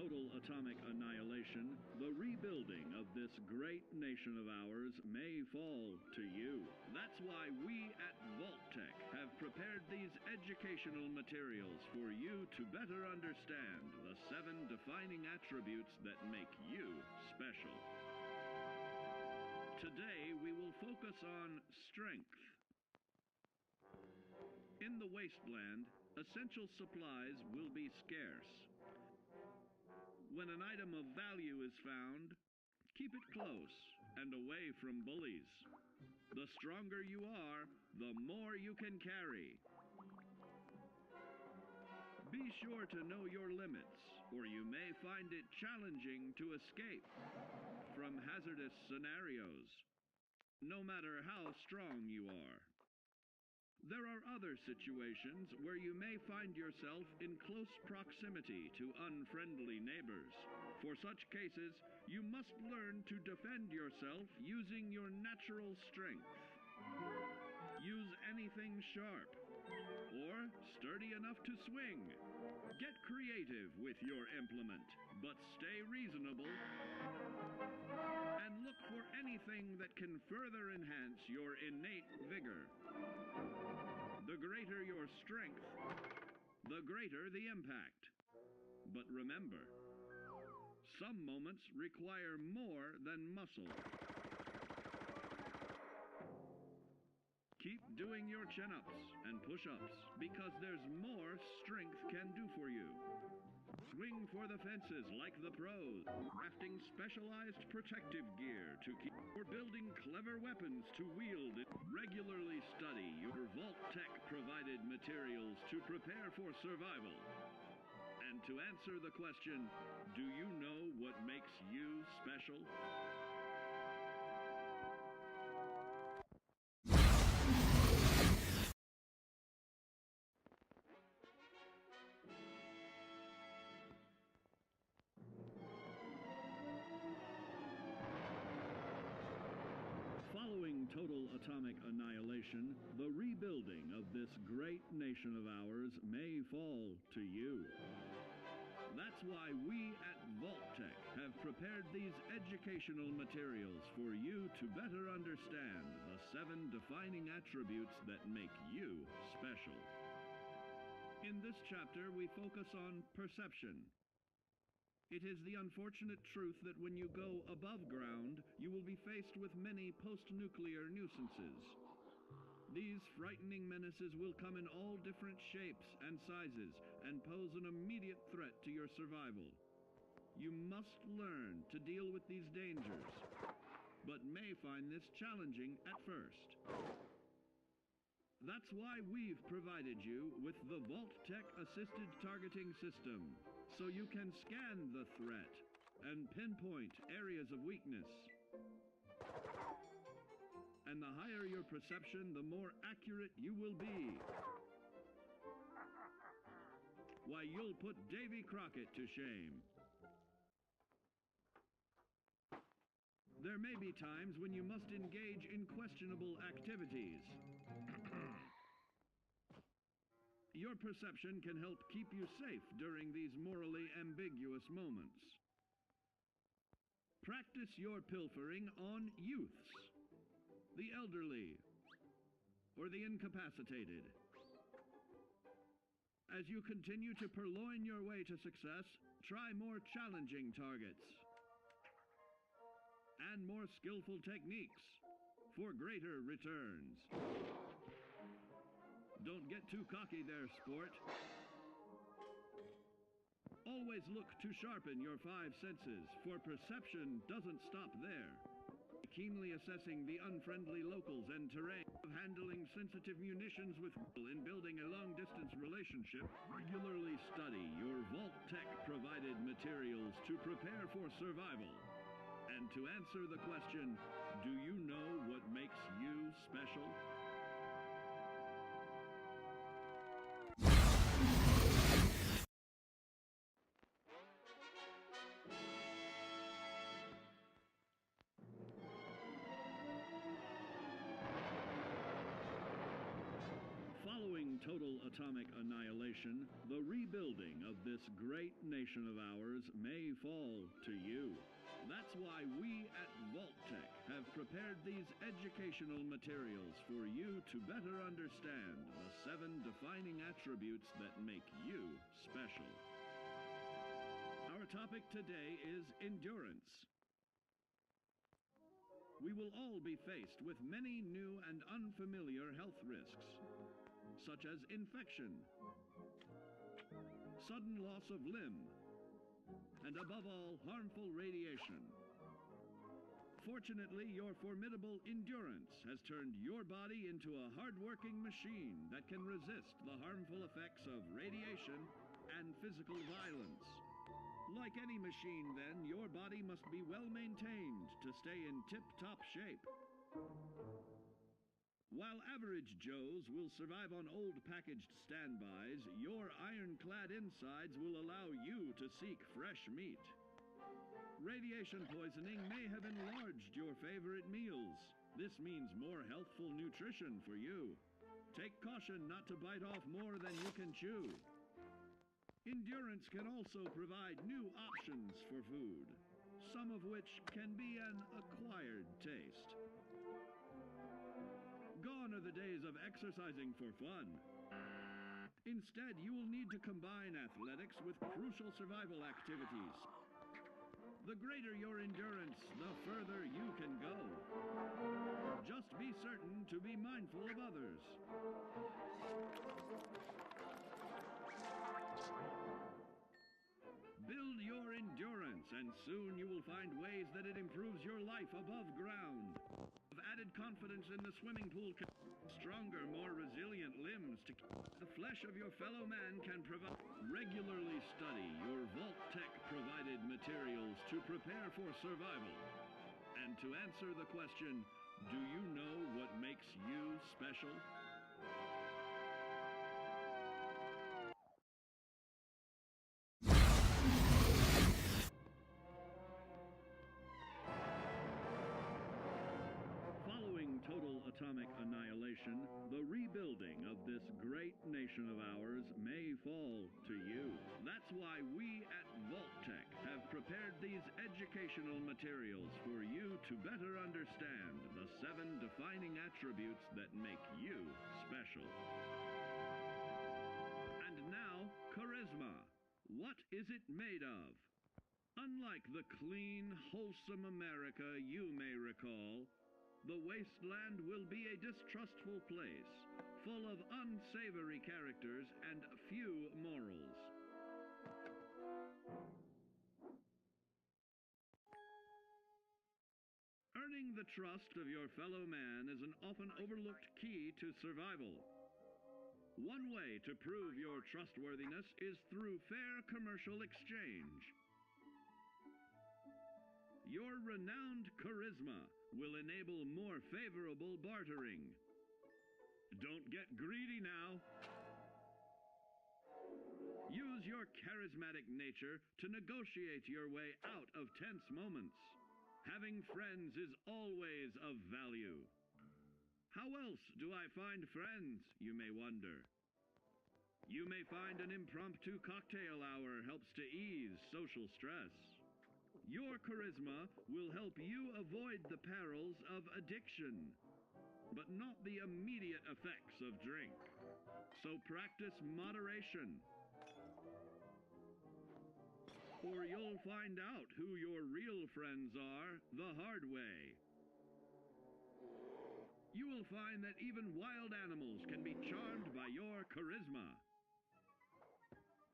total atomic annihilation, the rebuilding of this great nation of ours may fall to you. That's why we at Vault-Tec have prepared these educational materials for you to better understand the 7 defining attributes that make you special. Today, we will focus on strength. In the wasteland, essential supplies will be scarce. When an item of value is found, keep it close and away from bullies. The stronger you are, the more you can carry. Be sure to know your limits, or you may find it challenging to escape from hazardous scenarios, no matter how strong you are. There are other situations where you may find yourself in close proximity to unfriendly neighbors. For such cases, you must learn to defend yourself using your natural strength. Use anything sharp or sturdy enough to swing. Get creative with your implement, but stay reasonable and look for anything that can further enhance your innate vigor. The greater your strength, the greater the impact. But remember, some moments require more than muscle. Keep doing your chin-ups and push-ups because there's more strength can do for you. Swing for the fences like the pros, crafting specialized protective gear to keep, or building clever weapons to wield. Regularly study your Vault-Tec provided materials to prepare for survival. And to answer the question, do you know what makes you special? Following total atomic annihilation, the rebuilding of this great nation of ours may fall to you. That's why we at Vault-Tec have prepared these educational materials for you to better understand the 7 defining attributes that make you special. In this chapter, we focus on perception. It is the unfortunate truth that when you go above ground, you will be faced with many post-nuclear nuisances. These frightening menaces will come in all different shapes and sizes and pose an immediate threat to your survival. You must learn to deal with these dangers, but may find this challenging at first. That's why we've provided you with the Vault-Tec assisted targeting system, so you can scan the threat and pinpoint areas of weakness. And the higher your perception, the more accurate you will be. Why, you'll put Davy Crockett to shame. There may be times when you must engage in questionable activities. Your perception can help keep you safe during these morally ambiguous moments. Practice your pilfering on youths, the elderly, or the incapacitated. As you continue to purloin your way to success, try more challenging targets and more skillful techniques for greater returns. Don't get too cocky there, sport. Always look to sharpen your 5 senses, for perception doesn't stop there. Keenly assessing the unfriendly locals and terrain, of handling sensitive munitions with in building a long-distance relationship. Regularly study your Vault-Tec provided materials to prepare for survival. And to answer the question, do you know what makes you special? Following total atomic annihilation, the rebuilding of this great nation of ours may fall to you. That's why we at Vault-Tec have prepared these educational materials for you to better understand the 7 defining attributes that make you special. Our topic today is endurance. We will all be faced with many new and unfamiliar health risks, such as infection, sudden loss of limb, and above all, harmful radiation. Fortunately, your formidable endurance has turned your body into a hard-working machine that can resist the harmful effects of radiation and physical violence. Like any machine, then, your body must be well maintained to stay in tip-top shape. While average Joes will survive on old packaged standbys, your ironclad insides will allow you to seek fresh meat. Radiation poisoning may have enlarged your favorite meals. This means more healthful nutrition for you. Take caution not to bite off more than you can chew. Endurance can also provide new options for food, some of which can be an acquired taste. Gone are the days of exercising for fun. Instead, you will need to combine athletics with crucial survival activities. The greater your endurance, the further you can go. Just be certain to be mindful of others. Build your endurance, and soon you will find ways that it improves your life above ground. Have added confidence in the swimming pool, stronger, more resilient limbs to the flesh of your fellow man can provide. Regularly study your Vault-Tec provided materials to prepare for survival. And to answer the question, do you know what makes you special? Total atomic annihilation, the rebuilding of this great nation of ours may fall to you. That's why we at Vault-Tec have prepared these educational materials for you to better understand the 7 defining attributes that make you special. And now, charisma. What is it made of? Unlike the clean, wholesome America you may recall, the wasteland will be a distrustful place, full of unsavory characters and few morals. Earning the trust of your fellow man is an often overlooked key to survival. One way to prove your trustworthiness is through fair commercial exchange. Your renowned charisma will enable more favorable bartering. Don't get greedy now. Use your charismatic nature to negotiate your way out of tense moments. Having friends is always of value. How else do I find friends, you may wonder? You may find an impromptu cocktail hour helps to ease social stress. Your charisma will help you avoid the perils of addiction, but not the immediate effects of drink. So practice moderation, or you'll find out who your real friends are the hard way. You will find that even wild animals can be charmed by your charisma.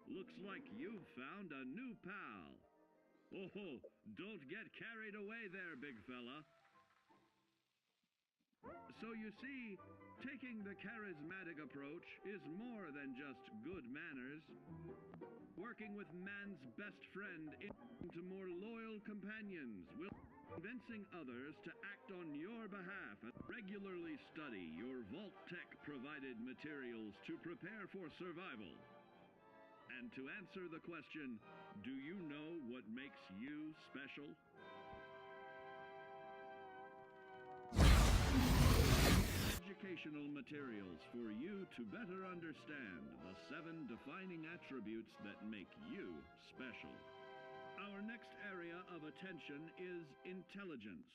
Looks like you've found a new pal. Oh, don't get carried away there, big fella. So you see, taking the charismatic approach is more than just good manners. Working with man's best friend into more loyal companions will convincing others to act on your behalf. Regularly study your Vault-Tec provided materials to prepare for survival. And to answer the question, do you know what makes you special? Education educational materials for you to better understand the 7 defining attributes that make you special. Our next area of attention is intelligence.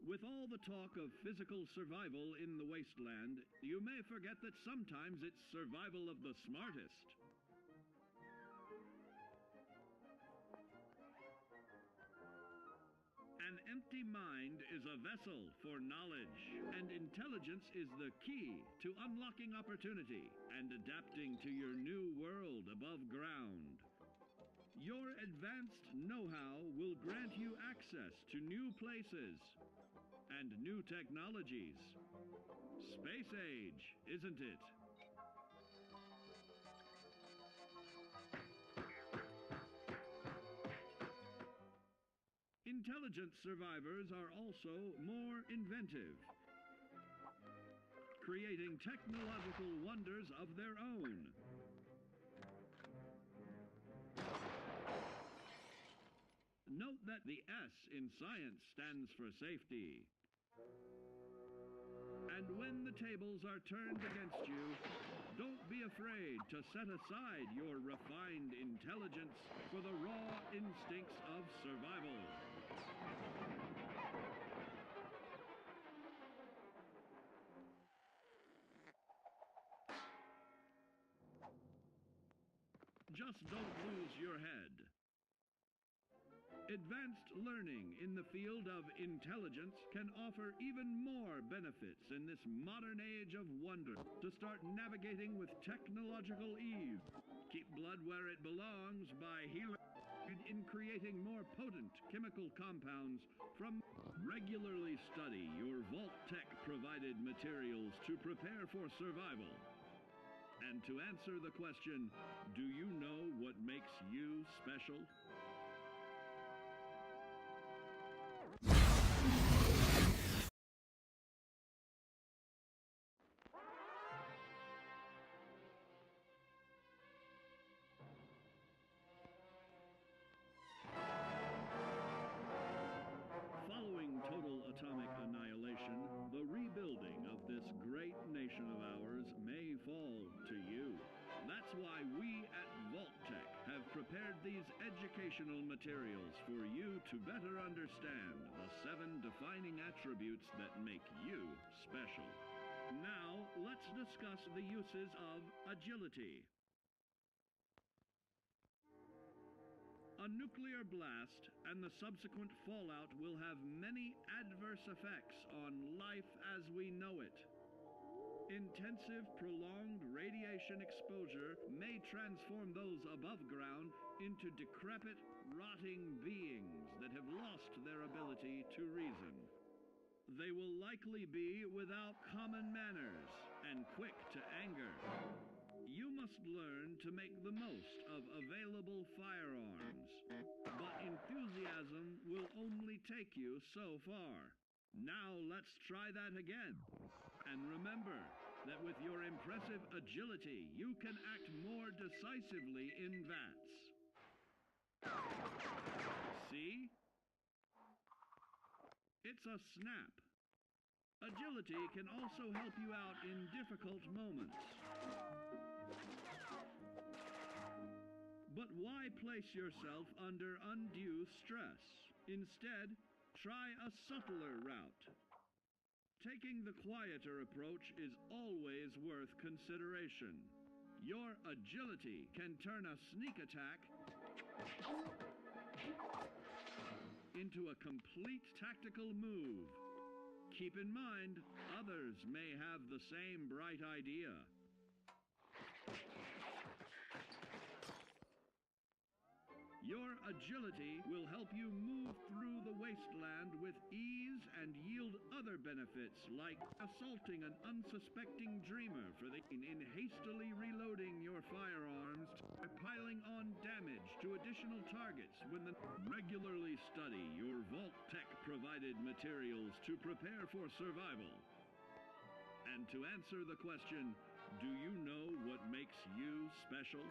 With all the talk of physical survival in the wasteland, you may forget that sometimes it's survival of the smartest. An empty mind is a vessel for knowledge, and intelligence is the key to unlocking opportunity and adapting to your new world above ground. Your advanced know-how will grant you access to new places and new technologies. Space age, isn't it? Intelligent survivors are also more inventive, creating technological wonders of their own. Note that the S in science stands for safety. And when the tables are turned against you, don't be afraid to set aside your refined intelligence for the raw instincts of survival. Just don't lose your head. Advanced learning in the field of intelligence can offer even more benefits in this modern age of wonder. To start navigating with technological ease, keep blood where it belongs by healing in creating more potent chemical compounds from. Regularly study your Vault-Tec provided materials to prepare for survival. And to answer the question, do you know what makes you special? Following total atomic annihilation, the rebuilding of this great nation of ours may fall to you. That's why we at Vault-Tec have prepared these educational materials for you to better understand the 7 defining attributes that make you special. Now, let's discuss the uses of agility. A nuclear blast and the subsequent fallout will have many adverse effects on life as we know it. Intensive, prolonged radiation exposure may transform those above ground into decrepit, rotting beings that have lost their ability to reason. They will likely be without common manners and quick to anger. You must learn to make the most of available firearms, but enthusiasm will only take you so far. Now let's try that again. And remember that with your impressive agility, you can act more decisively in VATS. See? It's a snap. Agility can also help you out in difficult moments. But why place yourself under undue stress? Instead, try a subtler route. Taking the quieter approach is always worth consideration. Your agility can turn a sneak attack into a complete tactical move. Keep in mind, others may have the same bright idea. Your agility will help you move through the wasteland with ease and yield other benefits like assaulting an unsuspecting dreamer in hastily reloading your firearms or piling on damage to additional targets when regularly study your Vault-Tec provided materials to prepare for survival. And to answer the question, do you know what makes you special?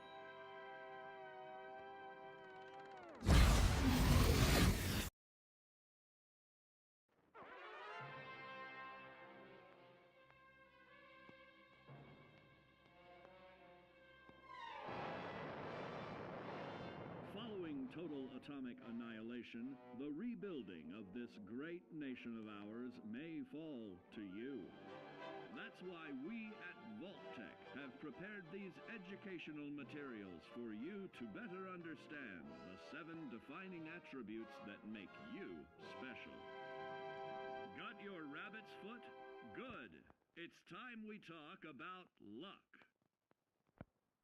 total atomic annihilation, the rebuilding of this great nation of ours may fall to you. That's why we at Vault-Tec have prepared these educational materials for you to better understand the 7 defining attributes that make you special. Got your rabbit's foot? Good. It's time we talk about luck.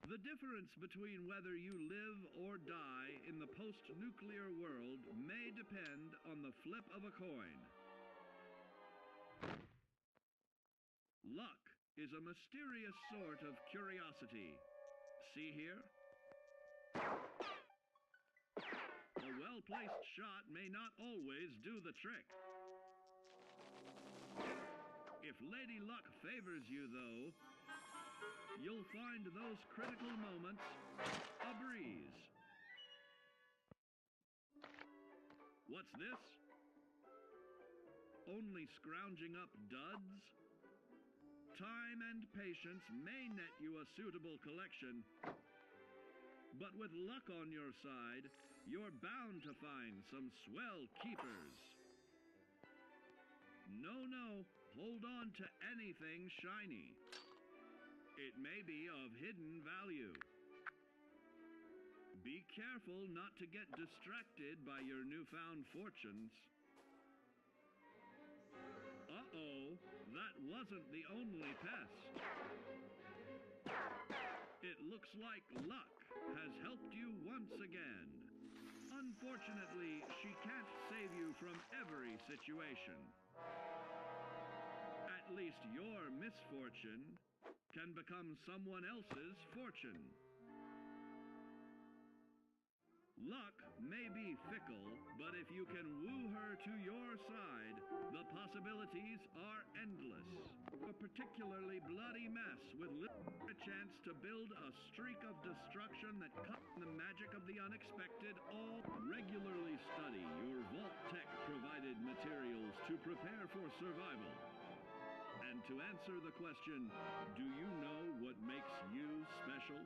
The difference between whether you live or die in the post-nuclear world may depend on the flip of a coin. Luck is a mysterious sort of curiosity. See here? A well-placed shot may not always do the trick. If Lady Luck favors you, though, you'll find those critical moments a breeze. What's this? Only scrounging up duds? Time and patience may net you a suitable collection, but with luck on your side, you're bound to find some swell keepers. No, hold on to anything shiny. It may be of hidden value. Be careful not to get distracted by your newfound fortunes. Uh-oh, that wasn't the only pest. It looks like luck has helped you once again. Unfortunately, she can't save you from every situation. At least your misfortune can become someone else's fortune. Luck may be fickle, but if you can woo her to your side, the possibilities are endless. A particularly bloody mess with a chance to build a streak of destruction that cuts the magic of the unexpected. All regularly study your Vault-Tec provided materials to prepare for survival. And to answer the question, do you know what makes you special?